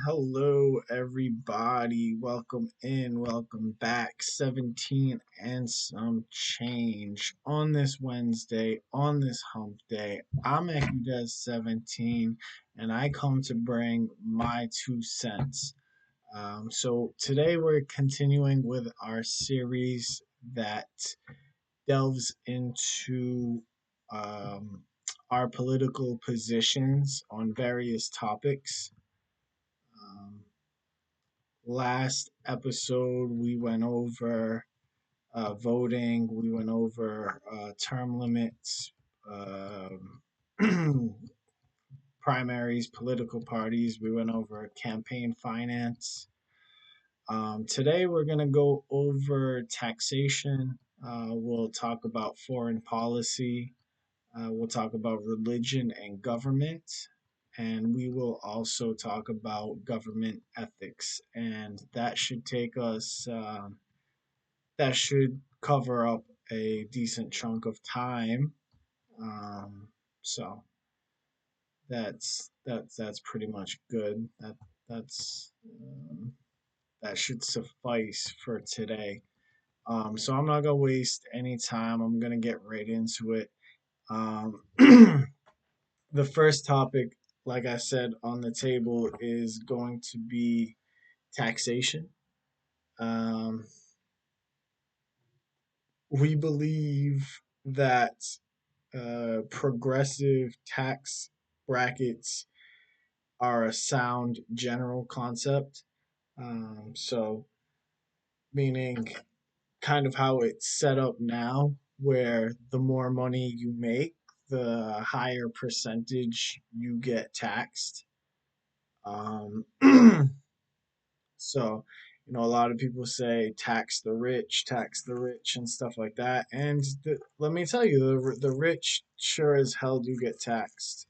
Hello, everybody. Welcome in. Welcome back. 17 and some change on this Wednesday, on this hump day. I'm Des 17, and I come to bring my 2 cents. So today we're continuing with our series that delves into um, our political positions on various topics. Um, Last episode, we went over voting, we went over term limits, um, primaries, political parties, we went over campaign finance. Today, we're going to go over taxation. We'll talk about foreign policy. We'll talk about religion and government. And we will also talk about government ethics. And that should cover up a decent chunk of time. Um, so that's pretty much good. That's that should suffice for today. So I'm not gonna waste any time. I'm gonna get right into it. Um, the first topic, like I said, on the table is going to be taxation. Um, we believe that progressive tax brackets are a sound general concept. So, meaning kind of how it's set up now, where the more money you make, the higher percentage you get taxed. Um, so, a lot of people say tax the rich, and stuff like that. And let me tell you, the rich sure as hell do get taxed.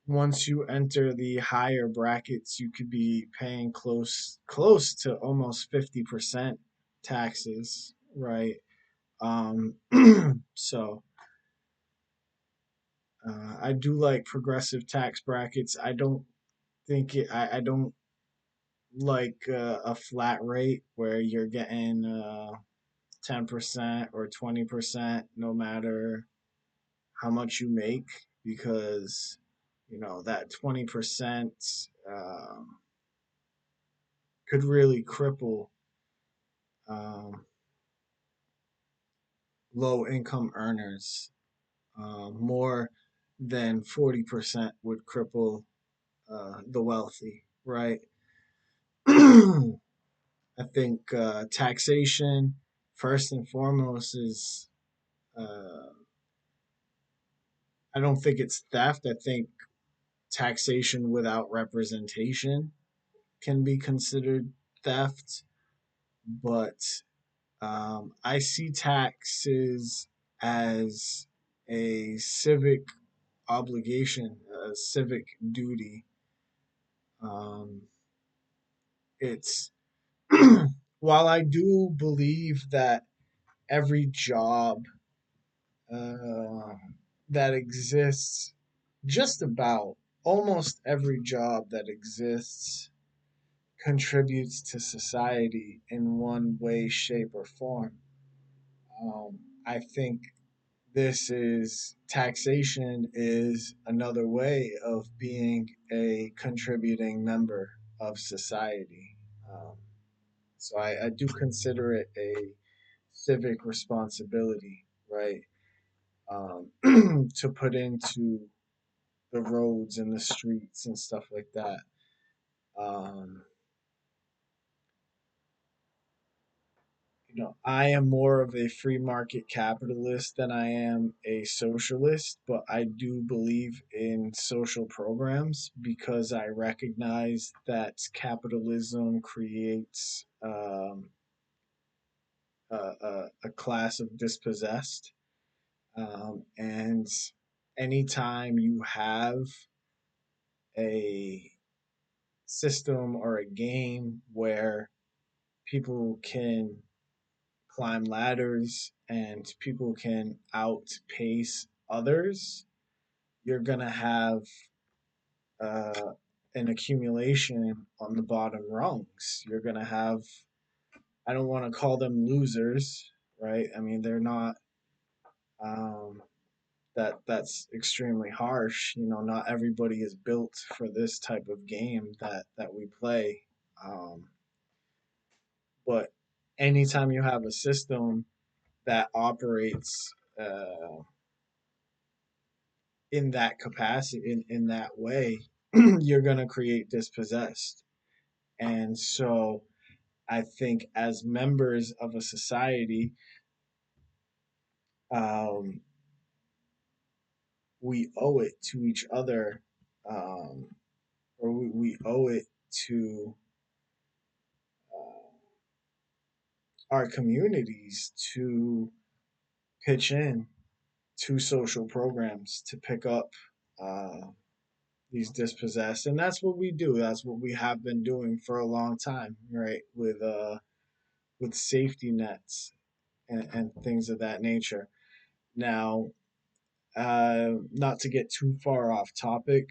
Once you enter the higher brackets, you could be paying close to almost 50% taxes, right? Um, so I do like progressive tax brackets. I don't like a flat rate where you're getting 10% or 20% no matter how much you make, because that 20% could really cripple um, low income earners. More than 40% would cripple the wealthy, right? I think taxation, first and foremost, is uh, I don't think it's theft. I think taxation without representation can be considered theft. But I see taxes as a civic obligation, a civic duty. Um, it's while I do believe that every job uh, that exists, just about almost every job that exists, contributes to society in one way, shape, or form. I think taxation is another way of being a contributing member of society. Um, so I do consider it a civic responsibility, right? To put into the roads and the streets and stuff like that. Um, I am more of a free market capitalist than I am a socialist, but I do believe in social programs because I recognize that capitalism creates a class of dispossessed. And anytime you have a system or a game where people can climb ladders and people can outpace others, you're going to have uh, an accumulation on the bottom rungs. You're going to have, I don't want to call them losers, right? I mean, they're not, um, that's extremely harsh. You know, not everybody is built for this type of game that we play. Um, but anytime you have a system that operates in that capacity, in that way, you're going to create dispossessed. And so I think as members of a society, um, we owe it to each other, um, or we owe it to uh, our communities to pitch in to social programs to pick up uh, these dispossessed, and that's what we do. That's what we have been doing for a long time, right? With safety nets and things of that nature. Now, not to get too far off topic,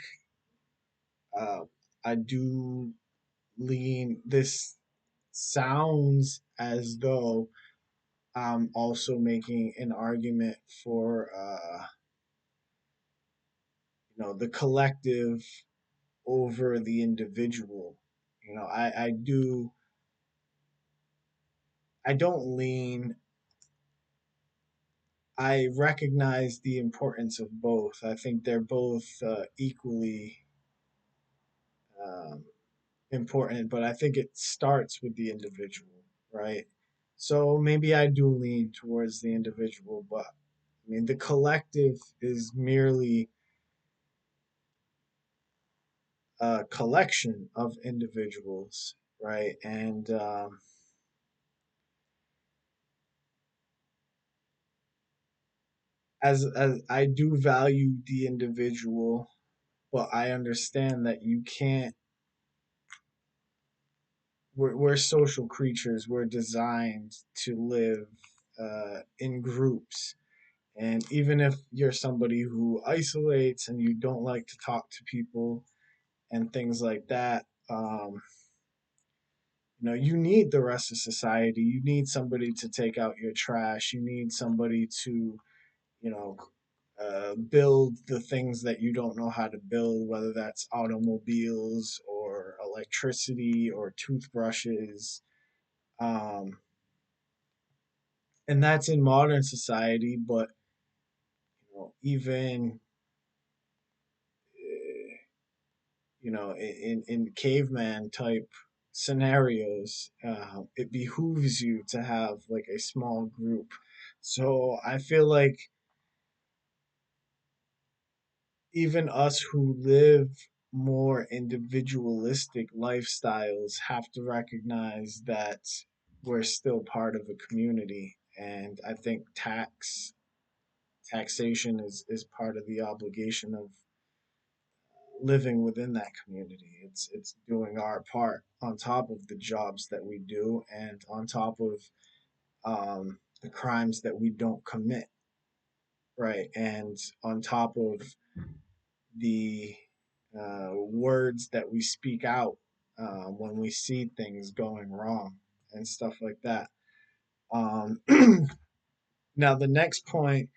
uh, I do lean. This sounds as though I'm also making an argument for, the collective over the individual. I do. I don't lean. I recognize the importance of both. I think they're both equally um, important, but I think it starts with the individual, right? So maybe I do lean towards the individual, but I mean, the collective is merely a collection of individuals, right? And as I do value the individual, but I understand that you can't. We're social creatures. We're designed to live in groups. And even if you're somebody who isolates and you don't like to talk to people and things like that, you need the rest of society. You need somebody to take out your trash. You need somebody to, you know, build the things that you don't know how to build, whether that's automobiles or electricity or toothbrushes. Um, and that's in modern society, but even in caveman type scenarios, it behooves you to have like a small group. So I feel like even us who live more individualistic lifestyles have to recognize that we're still part of a community. And I think taxation is part of the obligation of living within that community. It's doing our part on top of the jobs that we do and on top of the crimes that we don't commit, right? And on top of the words that we speak out when we see things going wrong and stuff like that. Um, now, the next point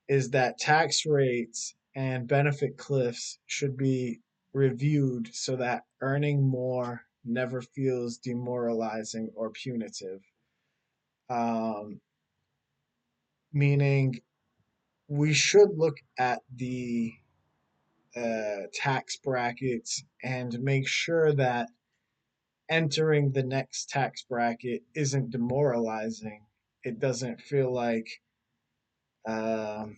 is that tax rates and benefit cliffs should be reviewed so that earning more never feels demoralizing or punitive. Um, Meaning, we should look at the tax brackets and make sure that entering the next tax bracket isn't demoralizing. It doesn't feel like um,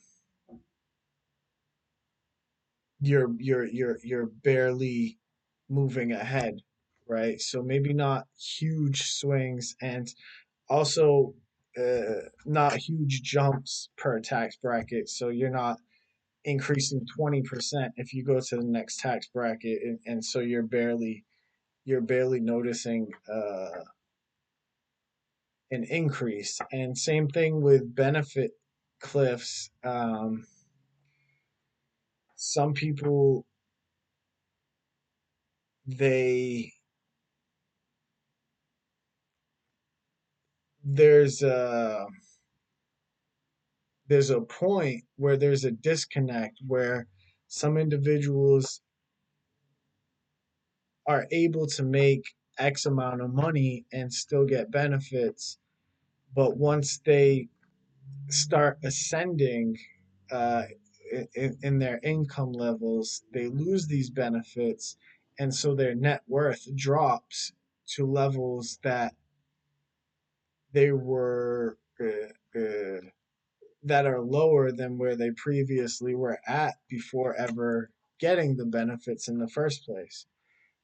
you're barely moving ahead, right? So maybe not huge swings, and also not huge jumps per tax bracket. So you're not increasing 20% if you go to the next tax bracket, and so you're barely noticing an increase. And same thing with benefit cliffs. Some people they there's a there's a point where there's a disconnect where some individuals are able to make X amount of money and still get benefits, but once they start ascending uh, in their income levels, they lose these benefits, and so their net worth drops to levels that they were that are lower than where they previously were at before ever getting the benefits in the first place.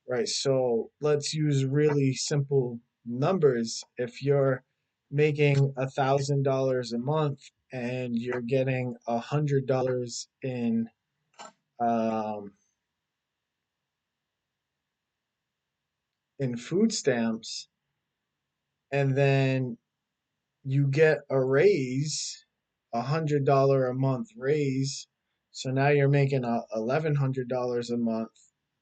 Right. So let's use really simple numbers. If you're making $1,000 a month and you're getting $100 um, in food stamps, and then you get a raise, $100 a month raise. So now you're making $1,100 a month,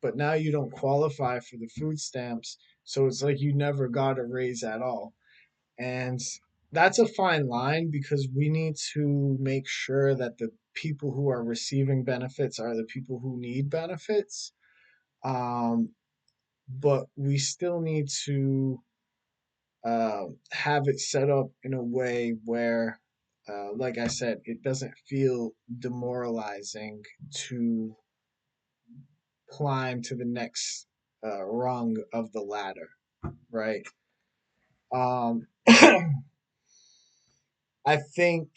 but now you don't qualify for the food stamps. So it's like you never got a raise at all. And that's a fine line because we need to make sure that the people who are receiving benefits are the people who need benefits. Um, but we still need to have it set up in a way where, like I said, it doesn't feel demoralizing to climb to the next rung of the ladder, right? Um, I think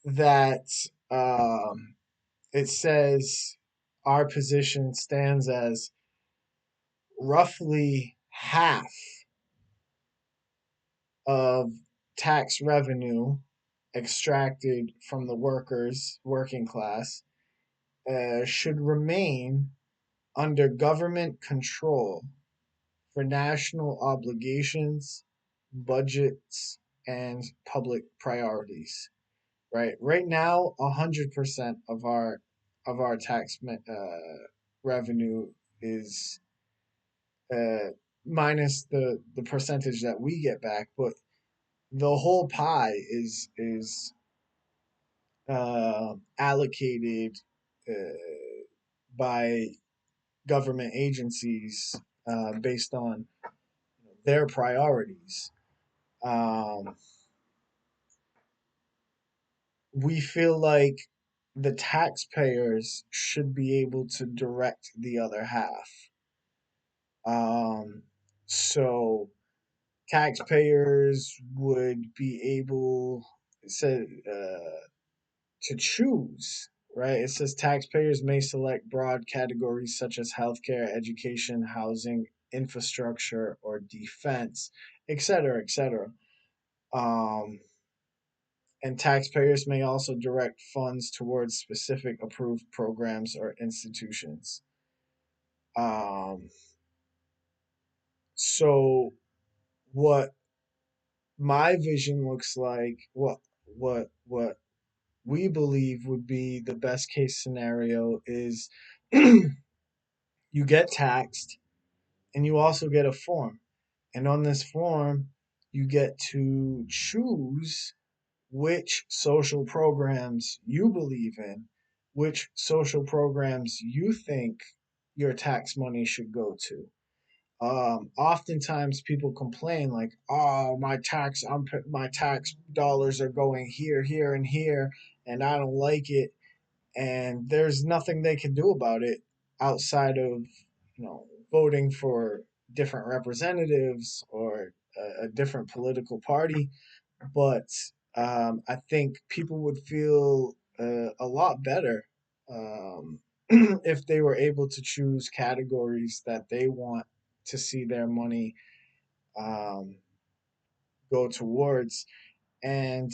that it says our position stands as roughly half of tax revenue extracted from the workers, working class, should remain under government control for national obligations, budgets, and public priorities. Right now, 100% of our revenue is uh, minus the percentage that we get back, but the whole pie is allocated uh, by government agencies based on their priorities. Um, we feel like the taxpayers should be able to direct the other half. Um, so taxpayers would be able said to choose, right? It says taxpayers may select broad categories such as healthcare, education, housing, infrastructure, or defense, et cetera, et cetera. Um, and taxpayers may also direct funds towards specific approved programs or institutions. Um, so, what my vision looks like, what we believe would be the best case scenario is you get taxed and you also get a form. And on this form, you get to choose which social programs you believe in, which social programs you think your tax money should go to. Oftentimes people complain like, "Oh, my tax dollars are going here, here, and here, and I don't like it." And there's nothing they can do about it outside of voting for different representatives or a different political party. But I think people would feel a lot better um, if they were able to choose categories that they want to see their money um, go towards. And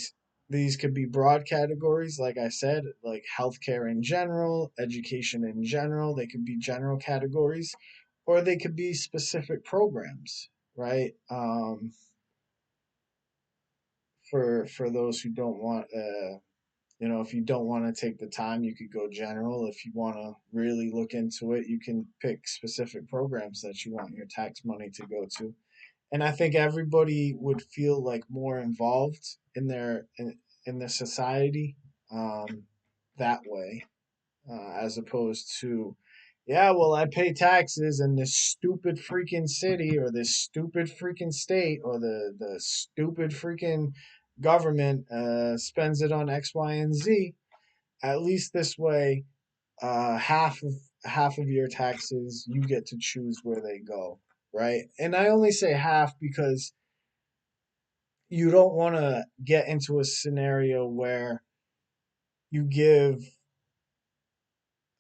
these could be broad categories, like I said, like healthcare in general, education in general. They could be general categories, or they could be specific programs, right? For those who don't want If you don't want to take the time, you could go general. If you want to really look into it, you can pick specific programs that you want your tax money to go to. And I think everybody would feel like more involved in the society, um, that way, as opposed to, yeah, well, I pay taxes in this stupid freaking city or this stupid freaking state or the stupid freaking government spends it on X, Y, and Z. At least this way, half of your taxes you get to choose where they go, right? And I only say half because you don't want to get into a scenario where you give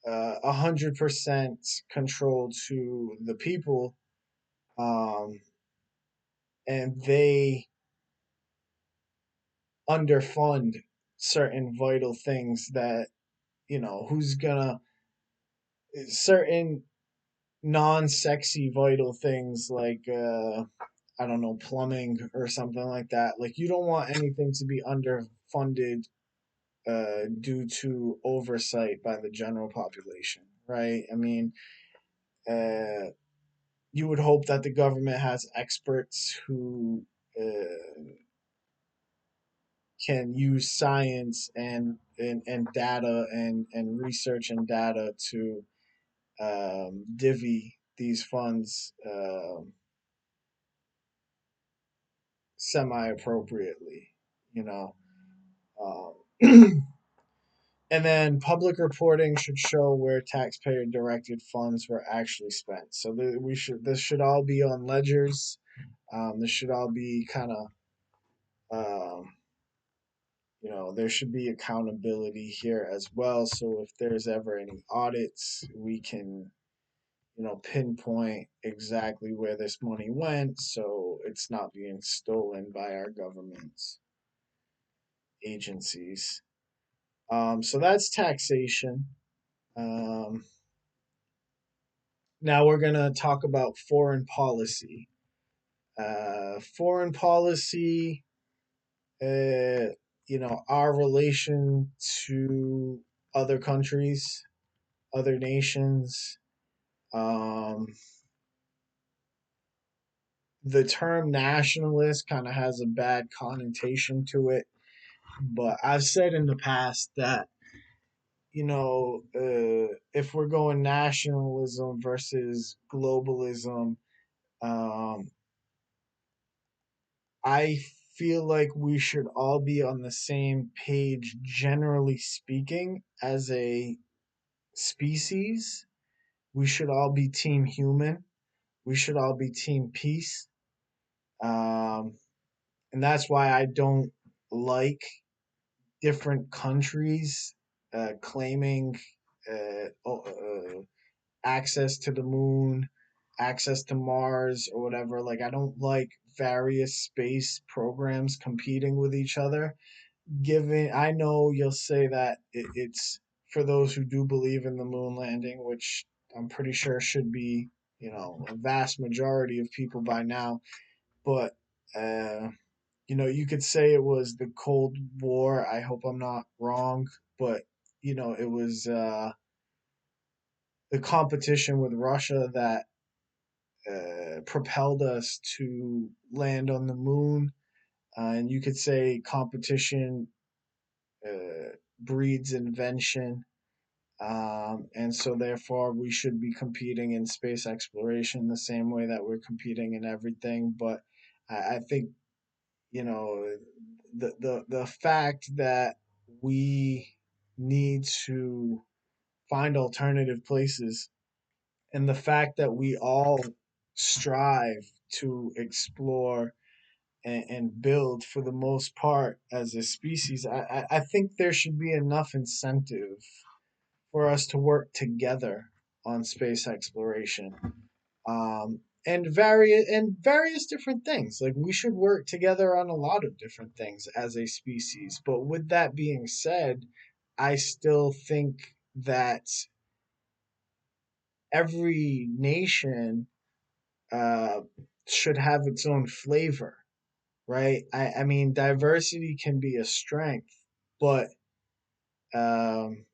100% control to the people, um, and they underfund certain vital things that, who's gonna, certain non-sexy vital things like, I don't know, plumbing or something like that. Like, you don't want anything to be underfunded due to oversight by the general population, right? I mean, uh, you would hope that the government has experts who can use science and data and research and data to divvy these funds semi appropriately, you know. Um, and then public reporting should show where taxpayer directed funds were actually spent. So this should all be on ledgers. This should all be kind of, um, there should be accountability here as well. So if there's ever any audits, we can, pinpoint exactly where this money went, so it's not being stolen by our government agencies. So that's taxation. Um, Now we're going to talk about foreign policy. Foreign policy, uh, our relation to other countries, other nations. Um, the term nationalist kind of has a bad connotation to it, but I've said in the past that, if we're going nationalism versus globalism, um, I feel like we should all be on the same page, generally speaking, as a species. We should all be team human. We should all be team peace. Um, and that's why I don't like different countries claiming access to the moon, access to Mars, or whatever. Like, I don't like various space programs competing with each other. Given, I know you'll say that it's for those who do believe in the moon landing, which I'm pretty sure should be, a vast majority of people by now. But, you could say it was the Cold War. I hope I'm not wrong, but, it was the competition with Russia that propelled us to land on the moon. And you could say competition breeds invention. And so, therefore, we should be competing in space exploration the same way that we're competing in everything. But I think, you know, the fact that we need to find alternative places, and the fact that we all strive to explore and build for the most part as a species, I think there should be enough incentive for us to work together on space exploration. And various different things. Like, we should work together on a lot of different things as a species. But with that being said, I still think that every nation uh, should have its own flavor, right? I mean, diversity can be a strength, but Um,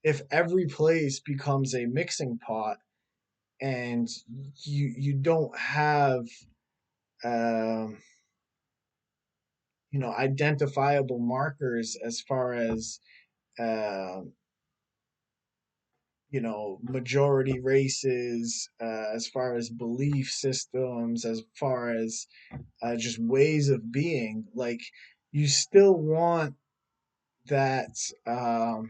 if every place becomes a mixing pot and you don't have um, identifiable markers as far as um, majority races, as far as belief systems, as far as just ways of being, like you still want that. I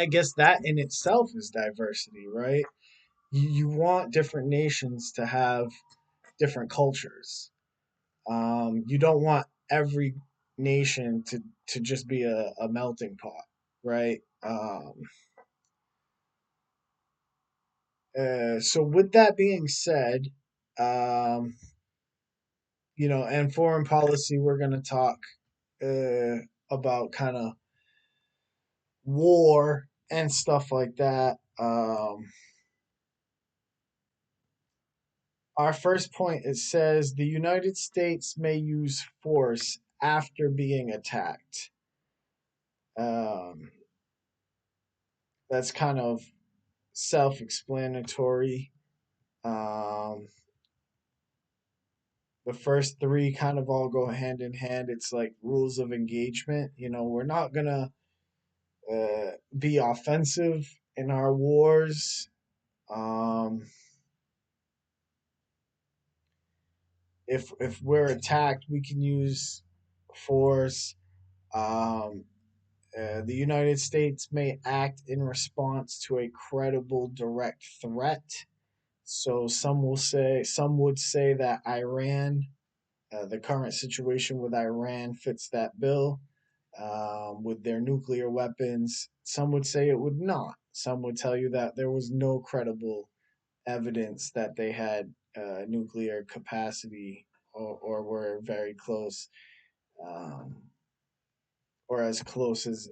guess that in itself is diversity, right? You want different nations to have different cultures. You don't want every nation to just be a melting pot, right? So with that being said, um, and foreign policy, we're going to talk about kind of war and stuff like that. Our first point, it says the United States may use force after being attacked. Um, that's kind of self-explanatory. Um, the first three kind of all go hand in hand. It's like rules of engagement. We're not gonna be offensive in our wars. Um, if we're attacked, we can use force. Um, the United States may act in response to a credible direct threat. So some would say that Iran, the current situation with Iran fits that bill with their nuclear weapons. Some would say it would not. Some would tell you that there was no credible evidence that they had nuclear capacity or were very close, um, or as close as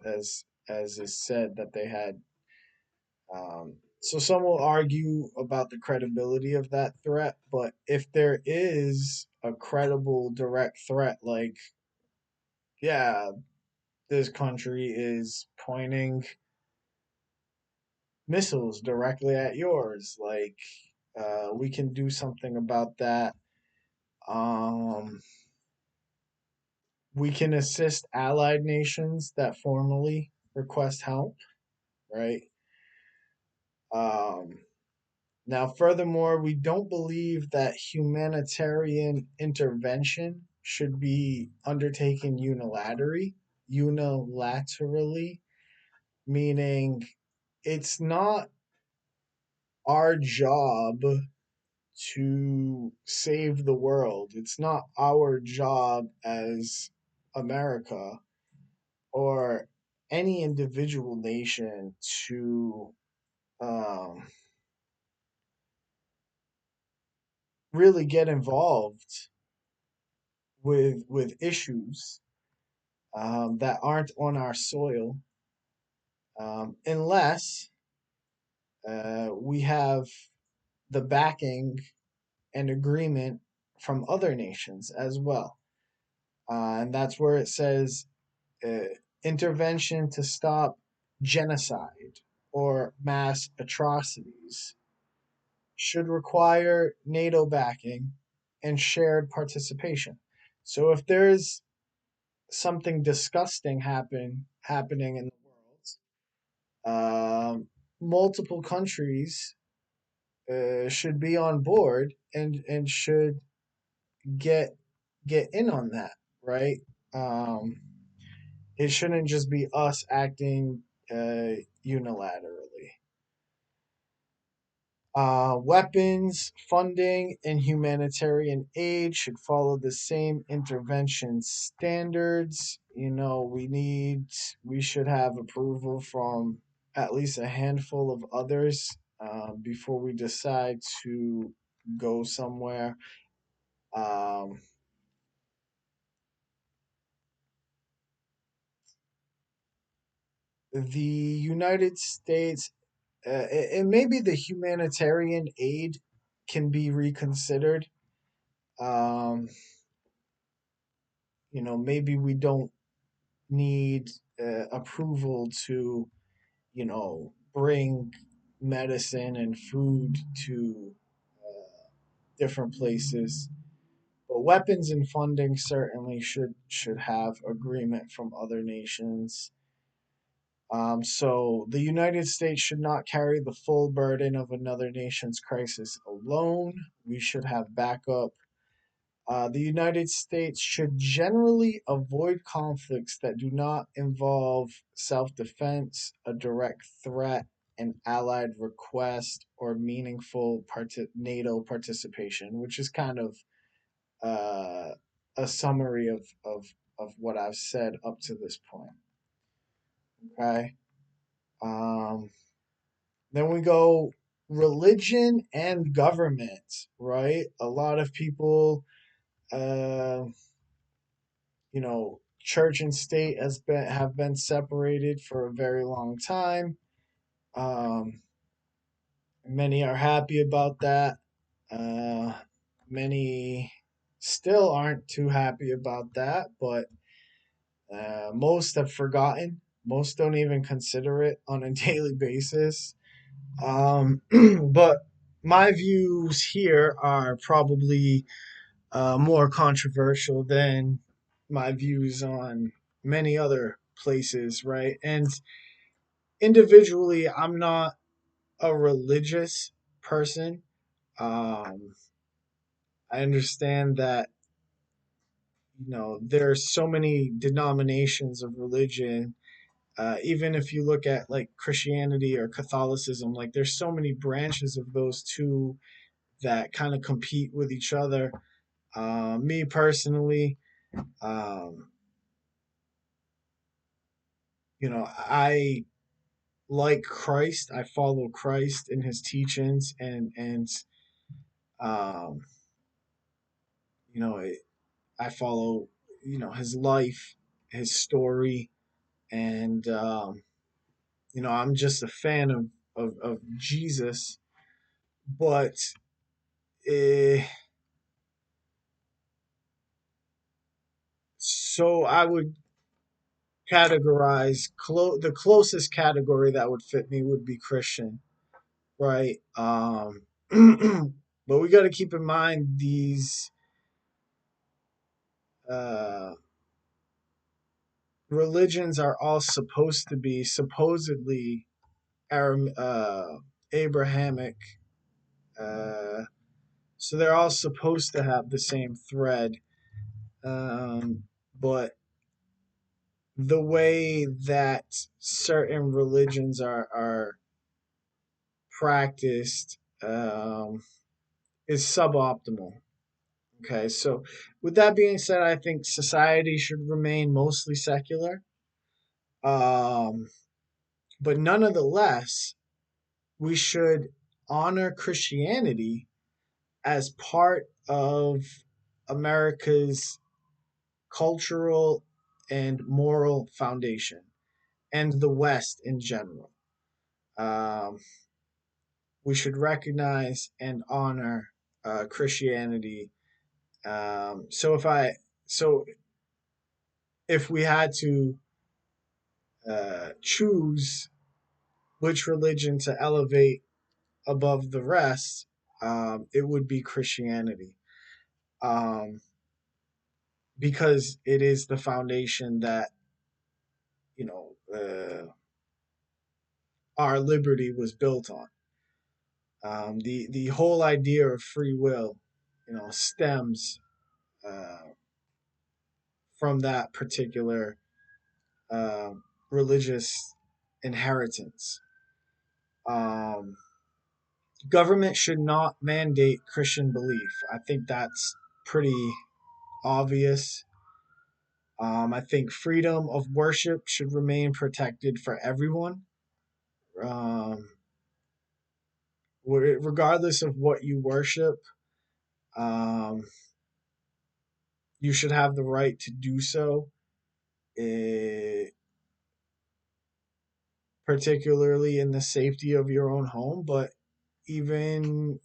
is said that they had. So some will argue about the credibility of that threat, but if there is a credible direct threat, like, yeah, this country is pointing missiles directly at yours, like, we can do something about that. Um, we can assist allied nations that formally request help, right? Um, Now, furthermore, we don't believe that humanitarian intervention should be undertaken unilaterally, meaning it's not our job to save the world. It's not our job as America or any individual nation to um, really get involved with issues that aren't on our soil, unless we have the backing and agreement from other nations as well. And that's where it says uh, intervention to stop genocide or mass atrocities should require NATO backing and shared participation. So if there's something disgusting happening in the world, multiple countries should be on board and should get get in on that, right? Um, it shouldn't just be us acting unilaterally. Weapons, funding, and humanitarian aid should follow the same intervention standards. We should have approval from at least a handful of others before we decide to go somewhere. Um, the United States, and maybe the humanitarian aid can be reconsidered. Um, maybe we don't need approval to, bring medicine and food to different places. But weapons and funding certainly should have agreement from other nations. So the United States should not carry the full burden of another nation's crisis alone. We should have backup. The United States should generally avoid conflicts that do not involve self defense, a direct threat, an allied request, or meaningful NATO participation, which is kind of uh, a summary of what I've said up to this point. Okay. Um, then we go religion and government, right? A lot of people, uh, church and state have been separated for a very long time. Um, Many are happy about that. Uh, Many still aren't too happy about that, but most have forgotten. Most don't even consider it on a daily basis. But my views here are probably more controversial than my views on many other places, right? And individually, I'm not a religious person. Um, I understand that, there's so many denominations of religion. Even if you look at like Christianity or Catholicism, like there's so many branches of those two that kind of compete with each other. Me personally, um, I like Christ. I follow Christ in his teachings, and um, you know, I follow his life, his story, and I'm just a fan of Jesus. But uh, so I would categorize the closest category that would fit me would be Christian, right? But we got to keep in mind these uh, religions are all supposed to be supposedly Abrahamic, uh, so they're all supposed to have the same thread. But the way that certain religions are practiced is suboptimal. Okay, so with that being said, I think society should remain mostly secular. Um, but nonetheless, we should honor Christianity as part of America's cultural and moral foundation, and the West in general. Um, we should recognize and honor Christianity. So if we had to choose which religion to elevate above the rest, it would be Christianity, um, because it is the foundation that you know uh, our liberty was built on. The whole idea of free will, stems uh, from that particular uh, religious inheritance. Um, Government should not mandate Christian belief. I think that's pretty obvious. I think freedom of worship should remain protected for everyone, um, regardless of what you worship. Um, you should have the right to do so, eh, particularly in the safety of your own home, but even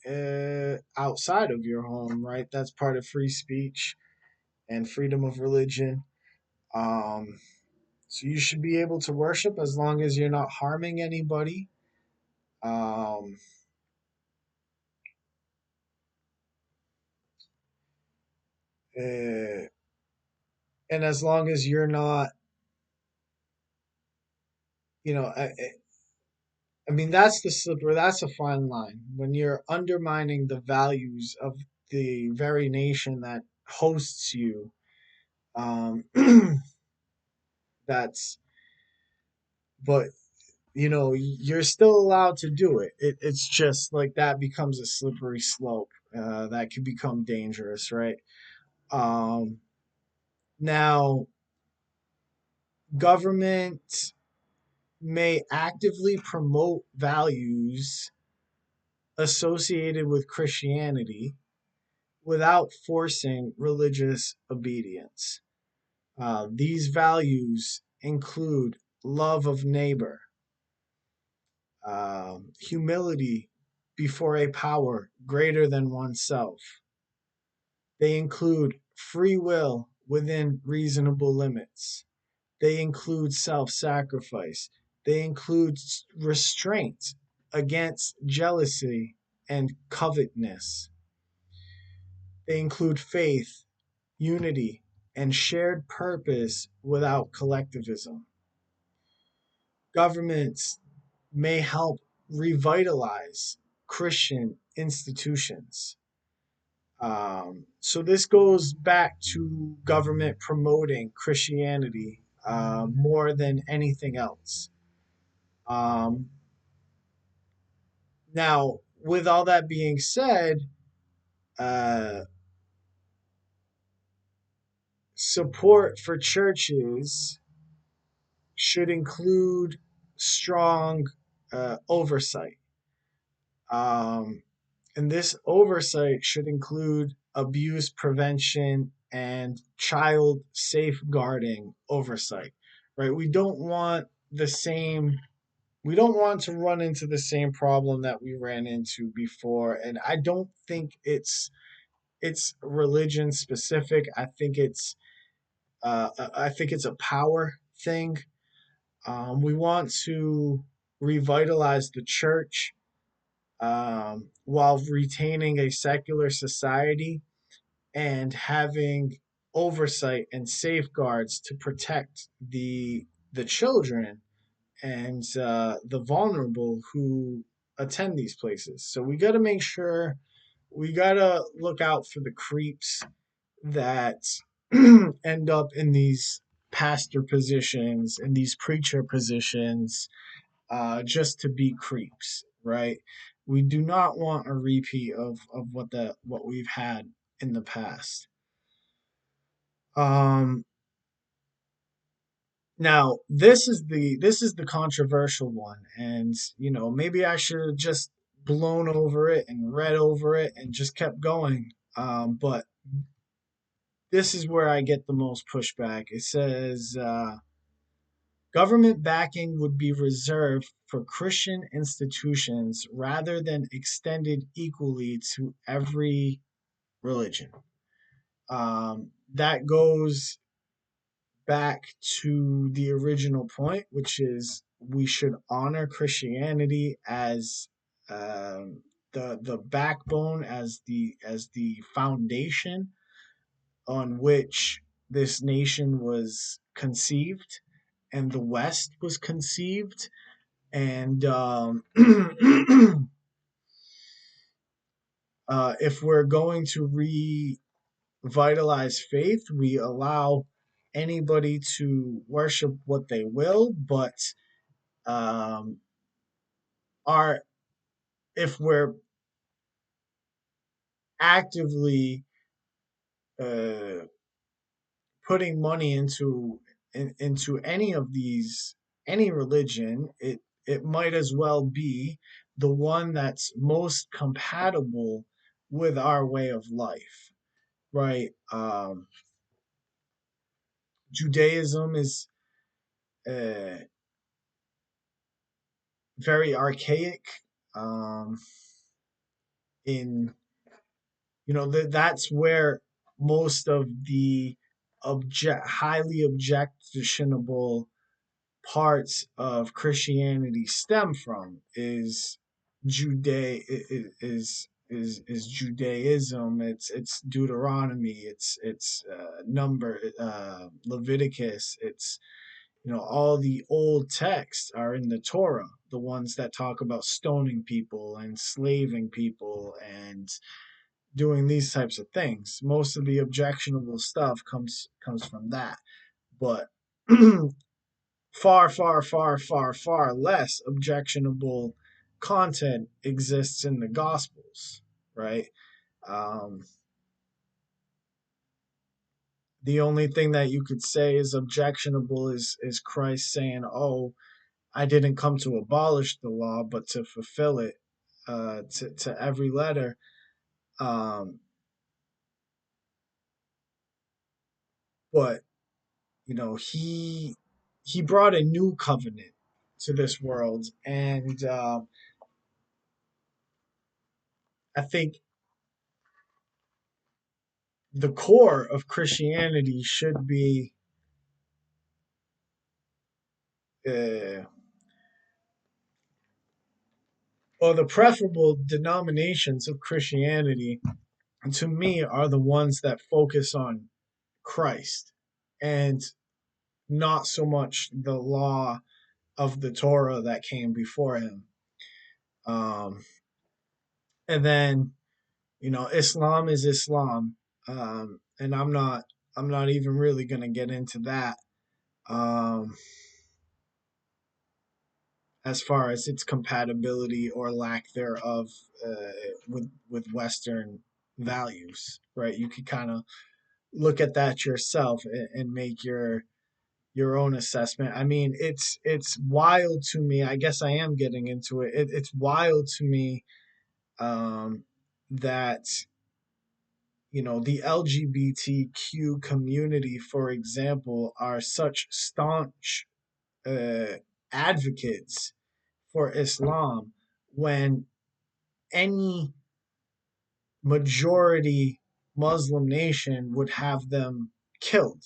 outside of your home, right? That's part of free speech. and freedom of religion. Um, so you should be able to worship as long as you're not harming anybody. Um, uh, and as long as you're not, you know, I mean, that's the slipper. That's a fine line when you're undermining the values of the very nation that hosts you. Um, that's, but you're still allowed to do it. It's just like that becomes a slippery slope that can become dangerous, right? Um, Now, government may actively promote values associated with Christianity without forcing religious obedience. These values include love of neighbor, humility before a power greater than oneself. They include free will within reasonable limits. They include self sacrifice. They include restraint against jealousy and covetousness. They include faith, unity, and shared purpose without collectivism. Governments may help revitalize Christian institutions. So this goes back to government promoting Christianity more than anything else. Um, Now, with all that being said, uh, support for churches should include strong oversight. Um, and this oversight should include abuse prevention and child safeguarding oversight, right? We don't want to run into the same problem that we ran into before. And I don't think it's religion specific. I think it's a power thing. We want to revitalize the church while retaining a secular society and having oversight and safeguards to protect the children and the vulnerable who attend these places. So we got to make sure we got to look out for the creeps that end up in these pastor positions and these preacher positions just to be creeps, right? We do not want a repeat of what we've had in the past. Um, Now this is the controversial one, and maybe I should have just blown over it and read over it and just kept going. But this is where I get the most pushback. It says government backing would be reserved for Christian institutions rather than extended equally to every religion. That goes back to the original point, which is we should honor Christianity as the backbone, as the foundation on which this nation was conceived and the West was conceived. And if we're going to revitalize faith, we allow anybody to worship what they will, but um, are if we're actively uh, putting money into any religion, it might as well be the one that's most compatible with our way of life, right? Judaism is uh, very archaic. In that's where most of the highly objectionable parts of Christianity stem from is Judaism. It's Deuteronomy. It's number Leviticus. It's all the old texts are in the Torah, the ones that talk about stoning people, enslaving people, and doing these types of things. Most of the objectionable stuff comes from that, but far, far, far, far, far less objectionable content exists in the Gospels, right? Um, the only thing that you could say is objectionable is Christ saying, "Oh, I didn't come to abolish the law, but to fulfill it to every letter." Um, but he brought a new covenant to this world, and I think the core of Christianity should be, uh, or the preferable denominations of Christianity to me are the ones that focus on Christ and not so much the law of the Torah that came before him. Um, and then Islam is Islam, and I'm not even really gonna get into that. Um, as far as its compatibility or lack thereof with Western values, right? You could kind of look at that yourself and make your own assessment. I mean, it's wild to me. I guess I am getting into it. It's wild to me that the LGBTQ community, for example, are such staunch uh, advocates for Islam when any majority Muslim nation would have them killed,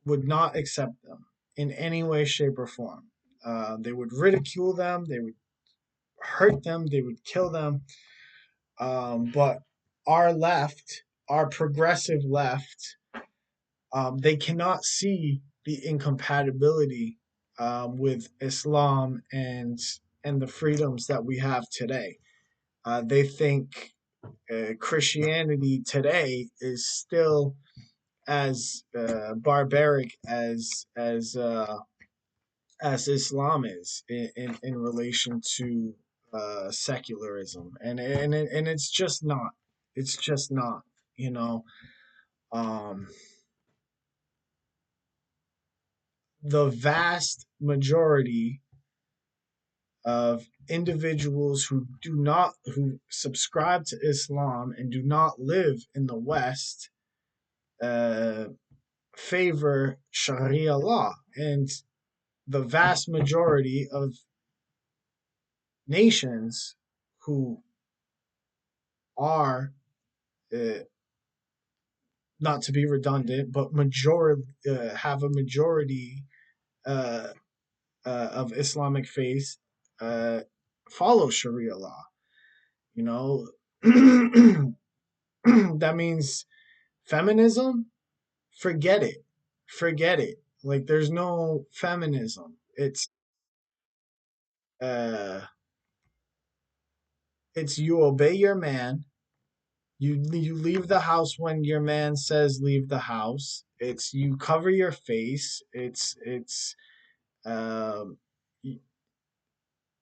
would not accept them in any way, shape, or form. They would ridicule them, they would hurt them, they would kill them. But our left, our progressive left, they cannot see the incompatibility with Islam and the freedoms that we have today. They think Christianity today is still as barbaric as Islam is in relation to secularism, and it's just not. It's just not. You know, um, the vast majority of individuals who subscribe to Islam and do not live in the West uh, favor Sharia law, and the vast majority of nations who are uh, not to be redundant, but have a majority uh, of Islamic faith uh, follow Sharia law. You know, that means feminism. Forget it. Forget it. Like there's no feminism. Uh, it's you obey your man. You leave the house when your man says leave the house. It's you cover your face. Um,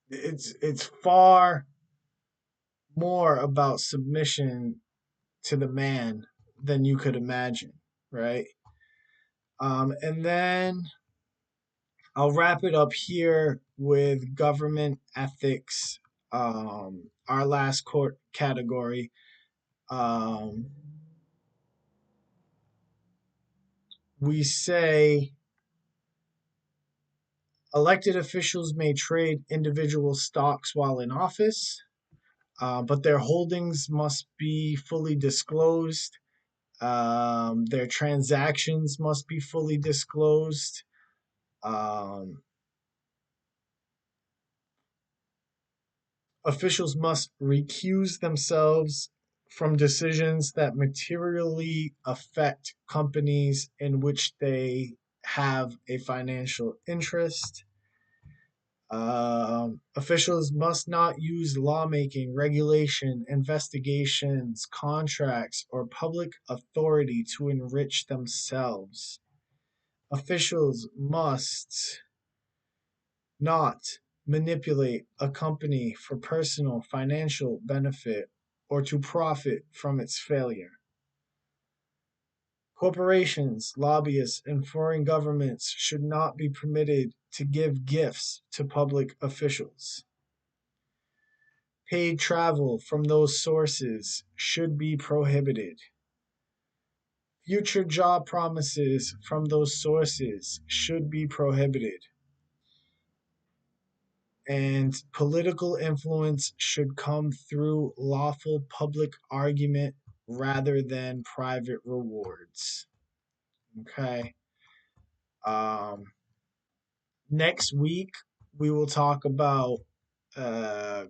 it's far more about submission to the man than you could imagine, right? And then I'll wrap it up here with government ethics. Our last court category. Um, we say elected officials may trade individual stocks while in office, but their holdings must be fully disclosed Their transactions must be fully disclosed. Um, Officials must recuse themselves from decisions that materially affect companies in which they have a financial interest. Officials must not use lawmaking, regulation, investigations, contracts, or public authority to enrich themselves. Officials must not manipulate a company for personal financial benefit or to profit from its failure. Corporations, lobbyists, and foreign governments should not be permitted to give gifts to public officials. Paid travel from those sources should be prohibited. Future job promises from those sources should be prohibited. And political influence should come through lawful public argument rather than private rewards. Okay. Um, Next week, we will talk about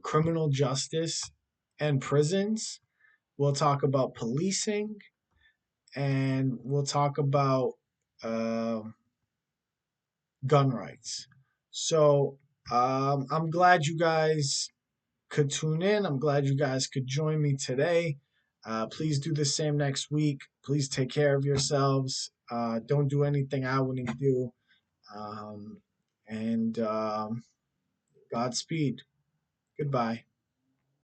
criminal justice and prisons. We'll talk about policing, and we'll talk about uh, gun rights. So I'm glad you guys could tune in. I'm glad you guys could join me today. Please do the same next week. Please take care of yourselves. Don't do anything I wouldn't do. And Godspeed. Goodbye.